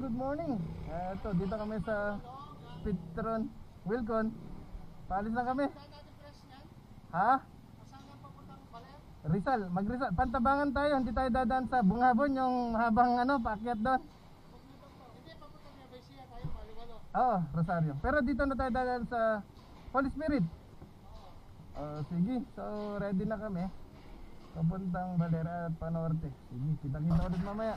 Good morning. Eto, dito kami sa Petron, Wilcon. Paalis na kami. Ha? Rizal, mag-Rizal. Pantabangan tayo, hindi tayo dadaan sa Bungabon, yung habang paakyat doon. Hindi, papunta niya ba siya tayo, Maliwalo. Oo, Rosario. Pero dito na tayo dadaan sa Holy Spirit. Sige, so ready na kami. Papuntang Valera at Panorte. Sige, kita-kita ulit mamaya.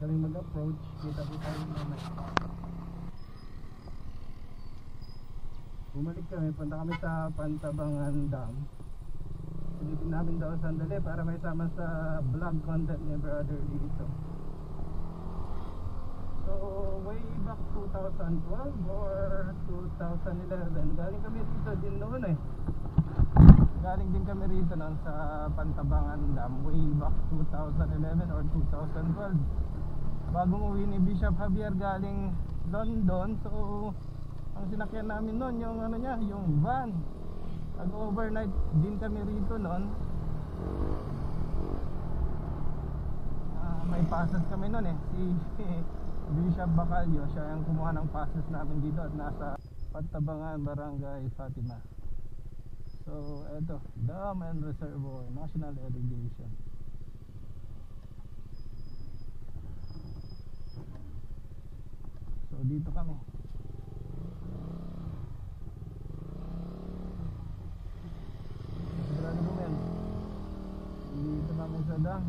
Kami mag-approach, kita-kita yung mamay. Bumalik kami, punta kami sa Pantabangan Dam. Silipin namin daw sandali para may sama sa vlog content ni brother dito. So way back 2012 or 2011, galing kami dito din noon galing din kami rito noon sa Pantabangan Dam way back 2011 or 2012. Bagong uwi ni Bishop Javier galing London. So ang sinakyan namin noon yung yung van. Nag-overnight din kami rito noon. May passes kami noon si Bishop Bacalio, siya yung kumuha ng passes namin dito at nasa Pantabangan, Barangay Fatima. So eto, Dam and Reservoir, National Irrigation. So dito kami. Sigurado ko yan. Dito kami sa dam.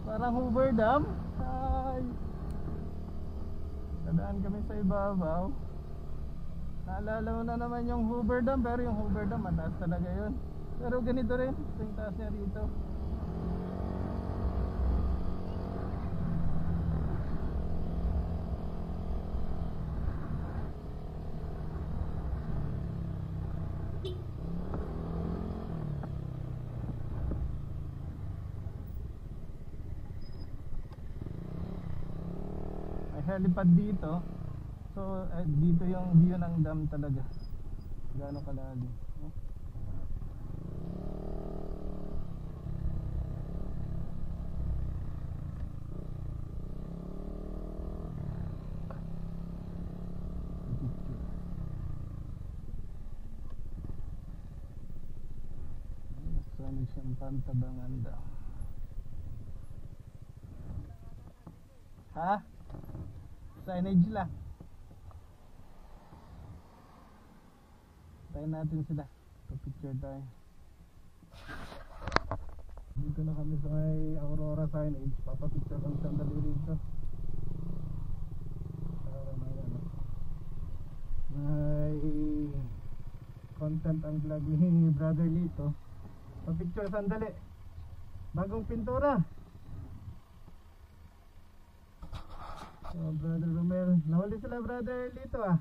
Parang Hoover Dam. Ay. Dadaan kami sa ibabaw. Naalala mo na naman yung Hoover Dam, pero yung Hoover Dam mataas talaga yun. Pero ganito rin, yung taas niya rito. helipad dito. So dito yung view ng dam talaga. Gaano kalalim. Siyang Pantabangan daw. Ha? Signage lang. Tayo natin sila. Pa-picture tayo. Dito na kami sa may Aurora signage. Papapicture kami sandali rito. Para may ano. May content ang vlog ni Brother Lito. Pa-picture sandali. Bagong pintura. So, Brother Romel. Nahuli sila Brother Lito ah.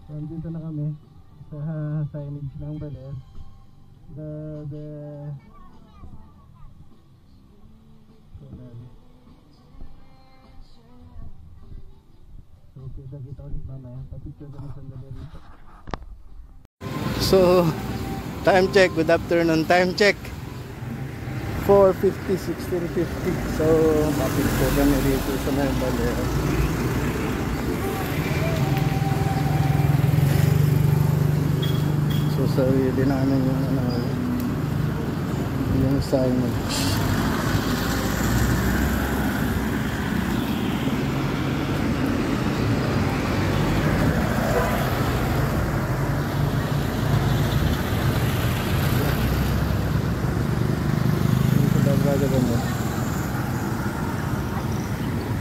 Nandito na kami sa signage ng Baler. So kita ulit mamaya. Papicture kami sandali dito. So time check, good afternoon, time check 4:50, 16:50. So papicture kami dito sa may Baler. So sarili namin yung signage.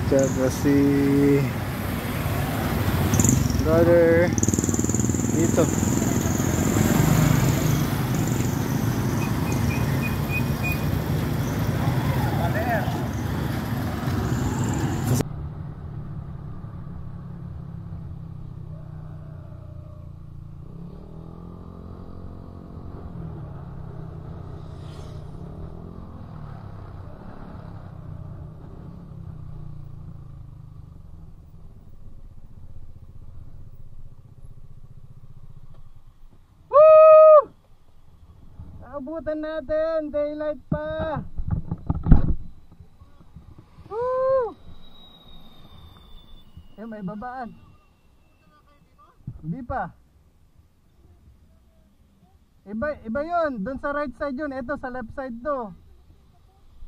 Tsaka si Brother dito. Abutan natin, daylight pa. Woo! Eh, may babaan. Hindi pa. Iba yun, dun sa right side yun. Ito sa left side to.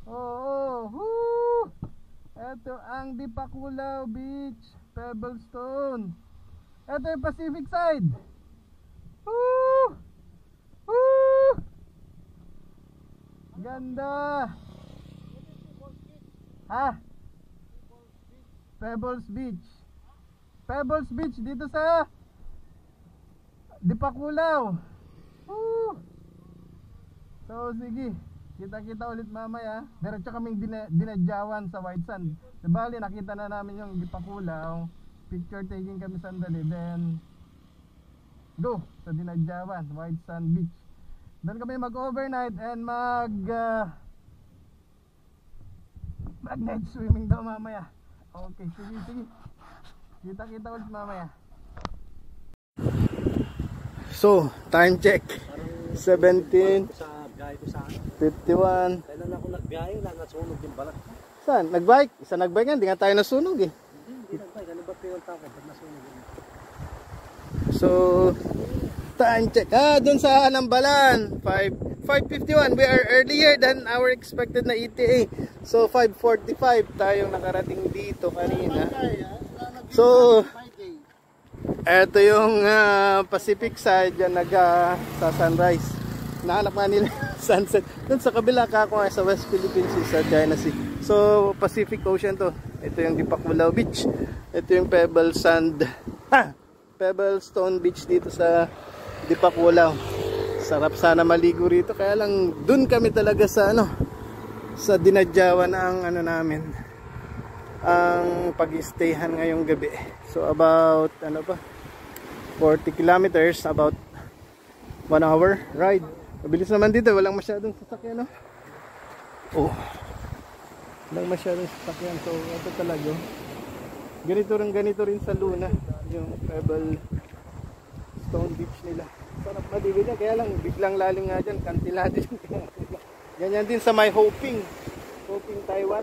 Oo. Woo! Ito ang Dipakulaw Beach, Pebblestone. Ito yung Pacific side. Woo! Woo! Ganda. Ha? Pebbles Beach. Pebbles Beach dito sa Dipakulaw. Woo! So sige, kita-kita ulit mamaya. Diretso kaming dinadyawan sa White Sand. Bali nakita na namin yung Dipakulaw. Picture taking kami sandali. Then go sa dinadyawan, White Sand Beach. Doon kami mag-overnight and mag-night swimming daw mamaya. Okay, sige. Kita-kita ulit mamaya. So, time check 17:51. Kailan ako nag-biyahe, nasunog yung balat. Saan? Nag-bike? Isa nag-bike nga, hindi nga tayo nasunog eh. Hindi nag-bike, ano ba pinunta ko pag nasunog yun? So, time check. Doon sa Anambalan 5:51. We are earlier than our expected na ETA. So 5:45 tayong nakarating dito kanina. So eto yung Pacific side, yan sa sunrise. Nahanap nga nila sunset. Doon sa kabila ka ako nga sa West Philippines Sea, sa China Sea. So Pacific Ocean to. Ito yung Dipakulaw Beach. Ito yung Pebble Stone Beach dito sa Dipakulaw. Sarap sana maligo rito, kaya lang dun kami talaga sa sa dinadyawan ang namin, ang pag-stayhan ngayong gabi. So about 40 kilometers, about 1 hour ride. Mabilis naman dito, walang masyadong sasakyan, no? Oh, walang masyadong sasakyan. So ito talaga, ganito rin sa Luna, yung Pebble Stone Beach nila. Sarap maligo na, kaya lang biglang lalim nga dyan, kantilado dyan. Ganyan din sa may Hoping Taiwan.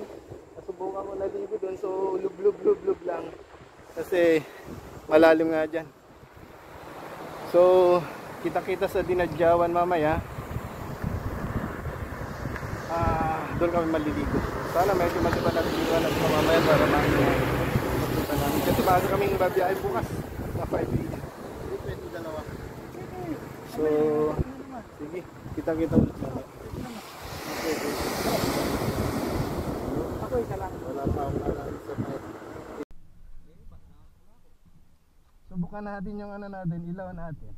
Nasubukan ko na ligo doon, so lub lang kasi malalim nga dyan. So kita sa dinadyawan mamaya. Doon kami maliligo. Sana medyo maliwanag sa mamaya para makita namin. Kasi bago kaming babiyahe bukas na 5 days. So sige, kita ulit mamaya. Ako isa lang. Wala pa akong alam sa may. Subukan natin yung natin, ilaw natin.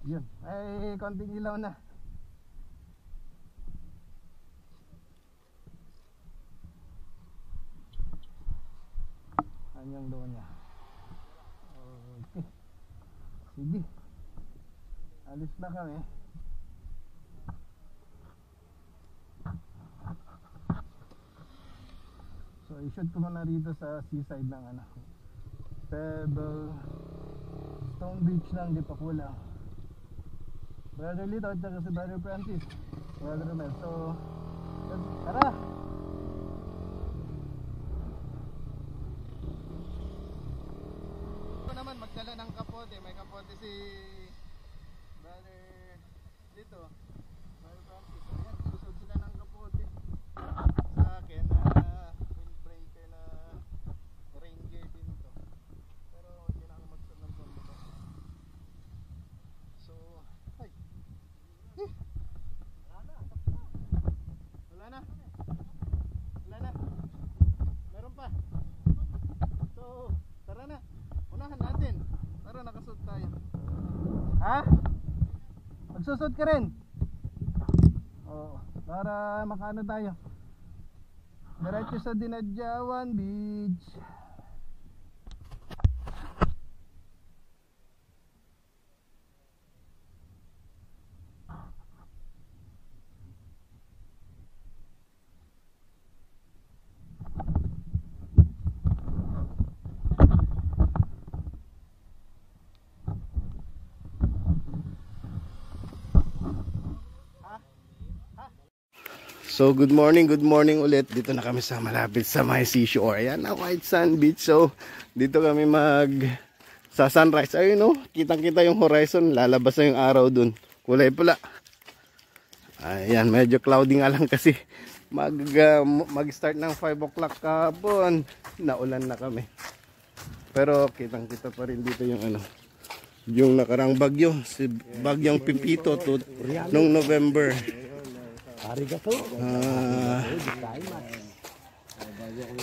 Yun. Ay, konting ilaw na. Anyang doon niya. Okay. Sige. Alis na kami. So i-shoot ko muna rito sa seaside ng Pebble Stone Beach ng Dipakulaw. Brother Lito at saka si Brother Francis, Brother Romel. So tara! Ito naman magdala ng kapote. May kapote si Brother Lito, Brother Francis. Ayan, susod sila ng kapote. Sa akin windbreaker na rain gear din to. Pero kailangan magsunod ng pambuto. So ay, wala na, meron pa. So tara na, unahan natin. Tara, nakasuot tayo. Ha? Magsusot ka rin? Oo, para makaano tayo. Diretso sa Dinadyawan Beach. So good morning ulit. Dito na kami sa malapit sa my seashore. Ayan na, White Sand Beach. So dito kami sa sunrise. Ayun, no, kitang-kita yung horizon. Lalabas na yung araw dun. Kulay pula. Ayan, medyo cloudy nga lang kasi mag-start ng 5 o'clock kahapon. Naulan na kami. Pero kitang-kita pa rin dito yung yung nakarang bagyo, si bagyong Pipito nung November.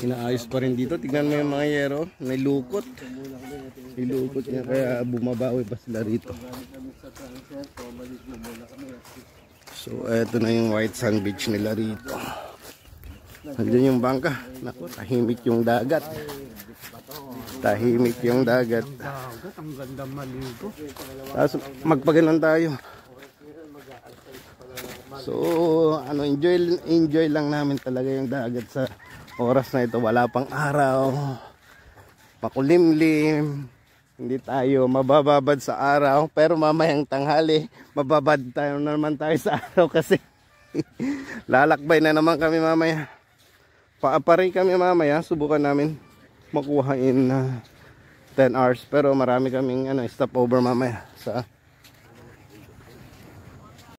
Inaayos pa rin dito. Tignan mo yung mga yero, may lukot. Ilukot niya, kaya bumabawi pa sila rito. So eto na yung White Sand Beach nila rito. Nandiyan yung bangka. Naku, tahimik yung dagat. Tahimik yung dagat. Ang ganda maligo. Tapos magpaganon tayo. So enjoy lang namin talaga yung dagat sa oras na ito. Wala pang araw, makulimlim, hindi tayo mabababad sa araw. Pero mamayang tanghali mababad tayo naman sa araw kasi lalakbay na naman kami mamaya. Paapari kami mamaya. Subukan namin makuha in 10 hours. Pero marami kaming stopover mamaya sa